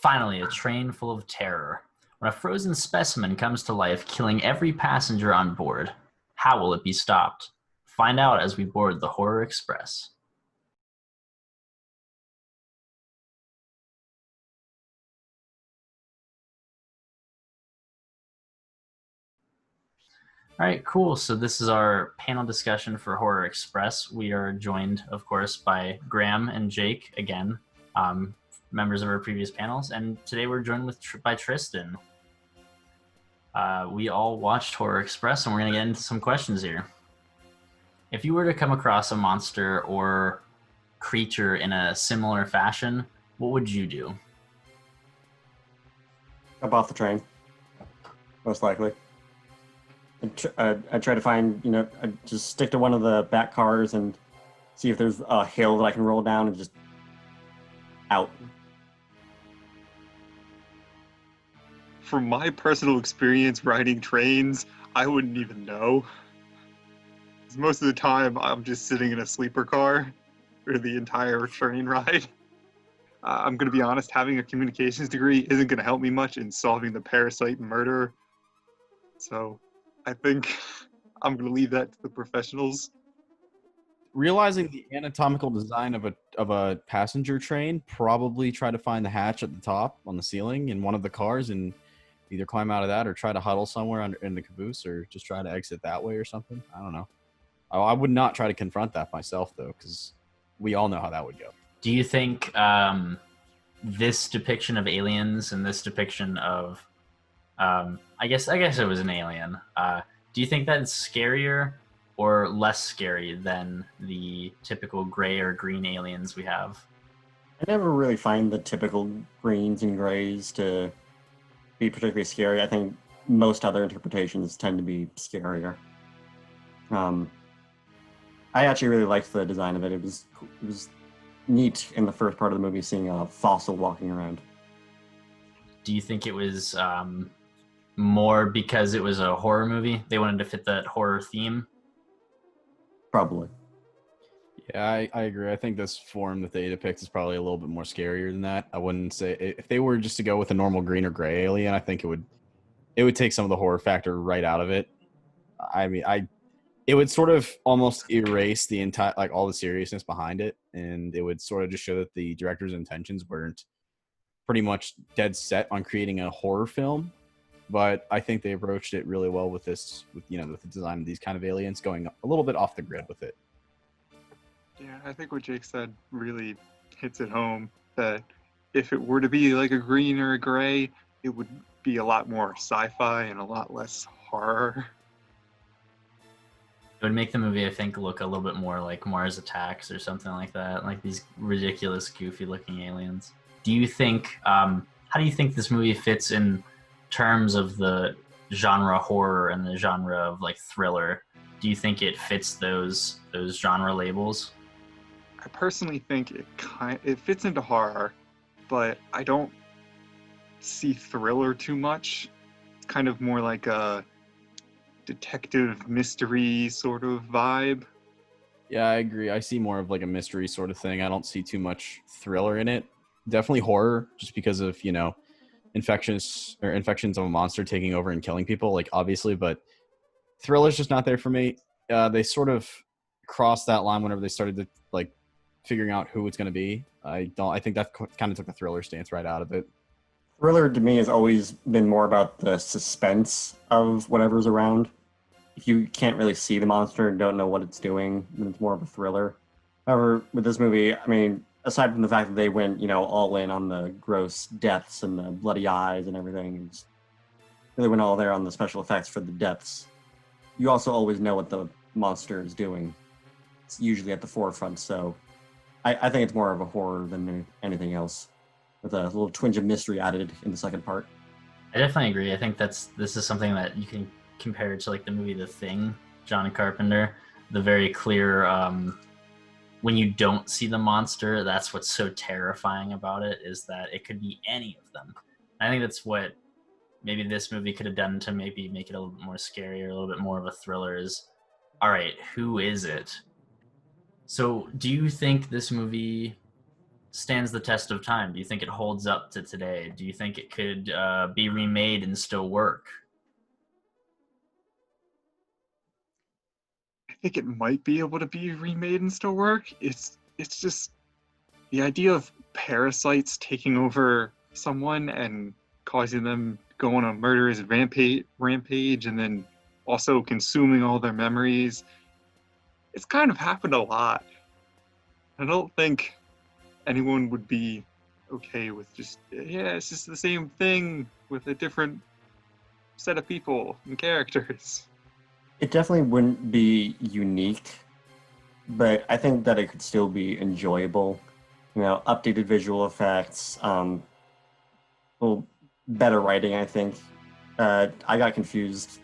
Finally, a train full of terror. When a frozen specimen comes to life, killing every passenger on board. How will it be stopped? Find out as we board the Horror Express. All right, cool. So this is our panel discussion for Horror Express. We are joined, of course, by Graham and Jake again, members of our previous panels, and today we're joined by Tristan. We all watched Horror Express, and we're going to get into some questions here. If you were to come across a monster or creature in a similar fashion, what would you do? Jump off the train, most likely. I'd try to find, I'd just stick to one of the back cars and see if there's a hill that I can roll down and just out. From my personal experience riding trains, I wouldn't even know. 'Cause most of the time, I'm just sitting in a sleeper car for the entire train ride. I'm going to be honest, having a communications degree isn't going to help me much in solving the parasite murder. So I think I'm going to leave that to the professionals. Realizing the anatomical design of a passenger train, probably try to find the hatch at the top on the ceiling in one of the cars and either climb out of that or try to huddle somewhere in the caboose or just try to exit that way or something. I don't know. I would not try to confront that myself, though, because we all know how that would go. Do you think this depiction of aliens and this depiction of, I guess it was an alien. Do you think that's scarier or less scary than the typical gray or green aliens we have? I never really find the typical greens and grays to be particularly scary. I think most other interpretations tend to be scarier. I actually really liked the design of it. It was neat in the first part of the movie seeing a fossil walking around. Do you think it was more because it was a horror movie? They wanted to fit that horror theme? Probably. Yeah, I agree. I think this form that they depict is probably a little bit more scarier than that. I wouldn't say if they were just to go with a normal green or gray alien, I think it would take some of the horror factor right out of it. I mean, it would sort of almost erase the entire, like, all the seriousness behind it, and it would sort of just show that the director's intentions weren't pretty much dead set on creating a horror film. But I think they approached it really well with this, with the design of these kind of aliens, going a little bit off the grid with it. Yeah, I think what Jake said really hits it home, that if it were to be like a green or a gray, it would be a lot more sci-fi and a lot less horror. It would make the movie, I think, look a little bit more like Mars Attacks or something like that, like these ridiculous, goofy-looking aliens. Do you think, how do you think this movie fits in terms of the genre horror and the genre of, like, thriller? Do you think it fits those genre labels? I personally think it fits into horror, but I don't see thriller too much. It's kind of more like a detective mystery sort of vibe. Yeah, I agree. I see more of like a mystery sort of thing. I don't see too much thriller in it. Definitely horror, just because of, infections of a monster taking over and killing people, like, obviously, but thriller's just not there for me. They sort of crossed that line whenever they started to, like, figuring out who it's going to be. I think that kind of took the thriller stance right out of it. Thriller to me has always been more about the suspense of whatever's around. If you can't really see the monster and don't know what it's doing, then it's more of a thriller. However, with this movie, I mean, aside from the fact that they went, all in on the gross deaths and the bloody eyes and everything, and just really went all there on the special effects for the deaths, you also always know what the monster is doing. It's usually at the forefront, so I think it's more of a horror than anything else, with a little twinge of mystery added in the second part. I definitely agree. I think this is something that you can compare to, like, the movie The Thing, John Carpenter. The very clear, when you don't see the monster, that's what's so terrifying about it, is that it could be any of them. I think that's what maybe this movie could have done to maybe make it a little bit more scary or a little bit more of a thriller is, all right, who is it? So do you think this movie stands the test of time? Do you think it holds up to today? Do you think it could be remade and still work? I think it might be able to be remade and still work. It's just the idea of parasites taking over someone and causing them to go on a murderous rampage and then also consuming all their memories. It's kind of happened a lot. I don't think anyone would be okay with just, yeah, it's just the same thing with a different set of people and characters. It definitely wouldn't be unique, but I think that it could still be enjoyable. You know, updated visual effects, well, better writing, I think. I got confused.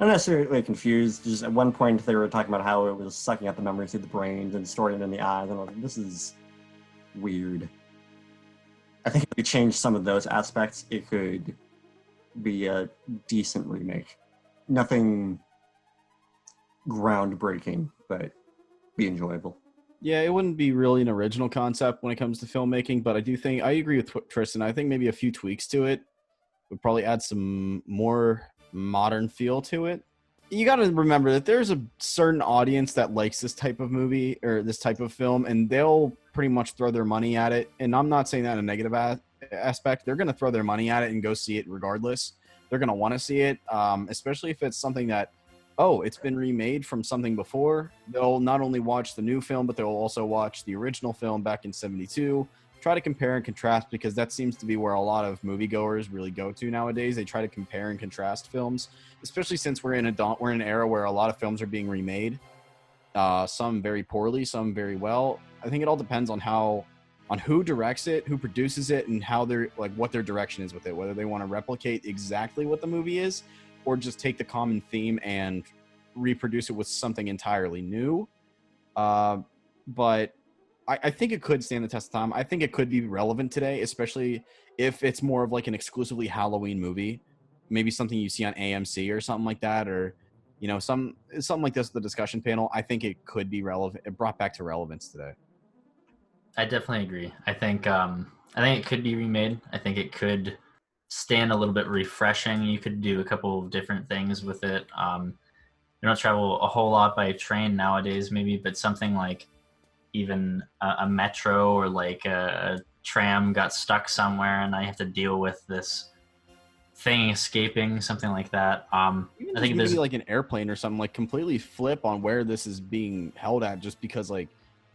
Not necessarily confused, just at one point they were talking about how it was sucking out the memories through the brains and storing it in the eyes, and I was like, this is weird. I think if we change some of those aspects, it could be a decent remake. Nothing groundbreaking, but be enjoyable. Yeah, it wouldn't be really an original concept when it comes to filmmaking, but I do think I agree with Tristan. I think maybe a few tweaks to it would probably add some more modern feel to it. You got to remember that there's a certain audience that likes this type of movie or this type of film, and they'll pretty much throw their money at it. And I'm not saying that in a negative aspect. They're going to throw their money at it and go see it regardless. They're going to want to see it, especially if it's something that, oh, it's been remade from something before. They'll not only watch the new film, but they'll also watch the original film back in '72. Try to compare and contrast, because that seems to be where a lot of moviegoers really go to nowadays. They try to compare and contrast films, especially since we're in an era where a lot of films are being remade. Some very poorly, some very well. I think it all depends on who directs it, who produces it, and how they're what their direction is with it. Whether they want to replicate exactly what the movie is, or just take the common theme and reproduce it with something entirely new. But I think it could stand the test of time. I think it could be relevant today, especially if it's more of like an exclusively Halloween movie, maybe something you see on AMC or something like that, or something like this, the discussion panel. I think it could be relevant. It brought back to relevance today. I definitely agree. I think it could be remade. I think it could stand a little bit refreshing. You could do a couple of different things with it. You don't travel a whole lot by train nowadays, maybe, but something like even a metro or like a tram got stuck somewhere and I have to deal with this thing escaping, something like that. I think there's like an airplane or something, like completely flip on where this is being held at, just because right.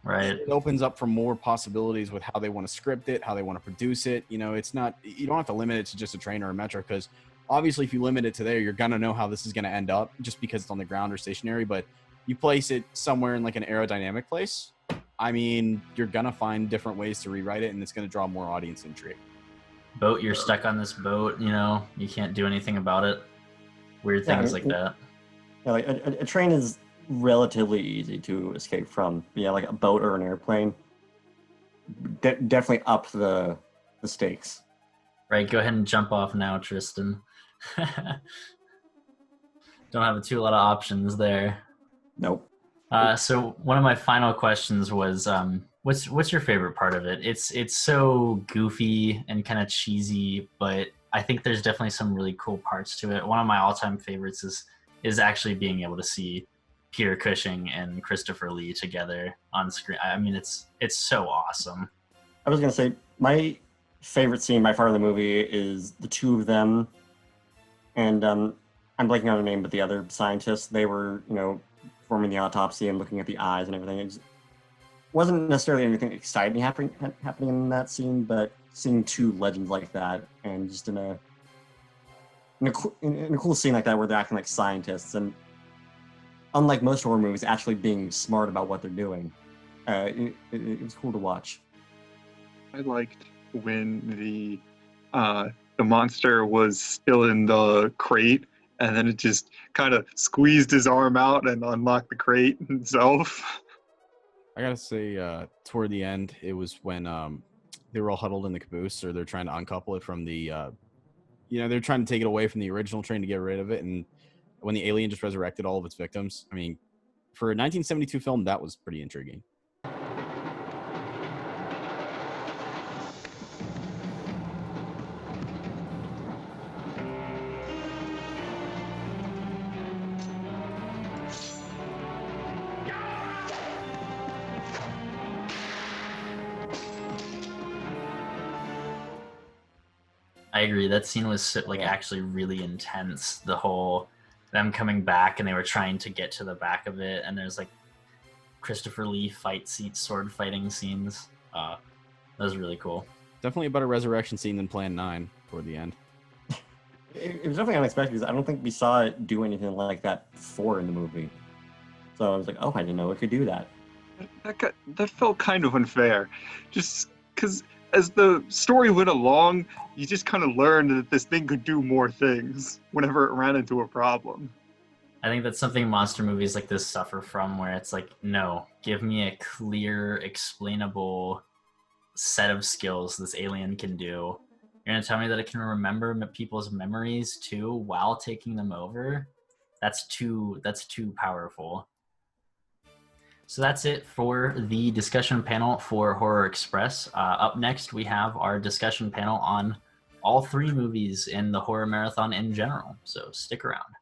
It opens up for more possibilities with how they want to script it, how they want to produce it. It's not, you don't have to limit it to just a train or a metro, because obviously if you limit it to there, you're going to know how this is going to end up just because it's on the ground or stationary. But you place it somewhere in like an aerodynamic place, I mean, you're going to find different ways to rewrite it, and it's going to draw more audience intrigue. Boat, you're stuck on this boat, you can't do anything about it. Weird things like that. Yeah, like a train is relatively easy to escape from. Yeah, like a boat or an airplane. Definitely up the stakes. Right, go ahead and jump off now, Tristan. Don't have a lot of options there. Nope. So one of my final questions was, what's your favorite part of it? It's so goofy and kind of cheesy, but I think there's definitely some really cool parts to it. One of my all-time favorites is actually being able to see Peter Cushing and Christopher Lee together on screen. I mean, it's so awesome. I was gonna say my favorite scene by far in the movie is the two of them, and I'm blanking on the name, but the other scientists. They were, performing the autopsy and looking at the eyes and everything. It wasn't necessarily anything exciting happening in that scene, but seeing two legends like that, and just in a cool scene like that where they're acting like scientists, and unlike most horror movies, actually being smart about what they're doing. It was cool to watch. I liked when the monster was still in the crate, and then it just kind of squeezed his arm out and unlocked the crate himself. I gotta say, toward the end, it was when they were all huddled in the caboose, or they're trying to uncouple it from the, they're trying to take it away from the original train to get rid of it, and when the alien just resurrected all of its victims. I mean, for a 1972 film, that was pretty intriguing. I agree. That scene was like actually really intense. The whole them coming back and they were trying to get to the back of it, and there's like Christopher Lee sword fighting scenes. That was really cool. Definitely a better resurrection scene than Plan 9 toward the end. It was definitely unexpected because I don't think we saw it do anything like that before in the movie. So I was like, oh, I didn't know it could do that. That felt kind of unfair. Just because as the story went along, you just kind of learned that this thing could do more things whenever it ran into a problem. I think that's something monster movies like this suffer from, where it's like, no, give me a clear, explainable set of skills this alien can do. You're gonna tell me that it can remember people's memories too while taking them over? That's too powerful. So that's it for the discussion panel for Horror Express. Up next, we have our discussion panel on all 3 movies in the horror marathon in general. So stick around.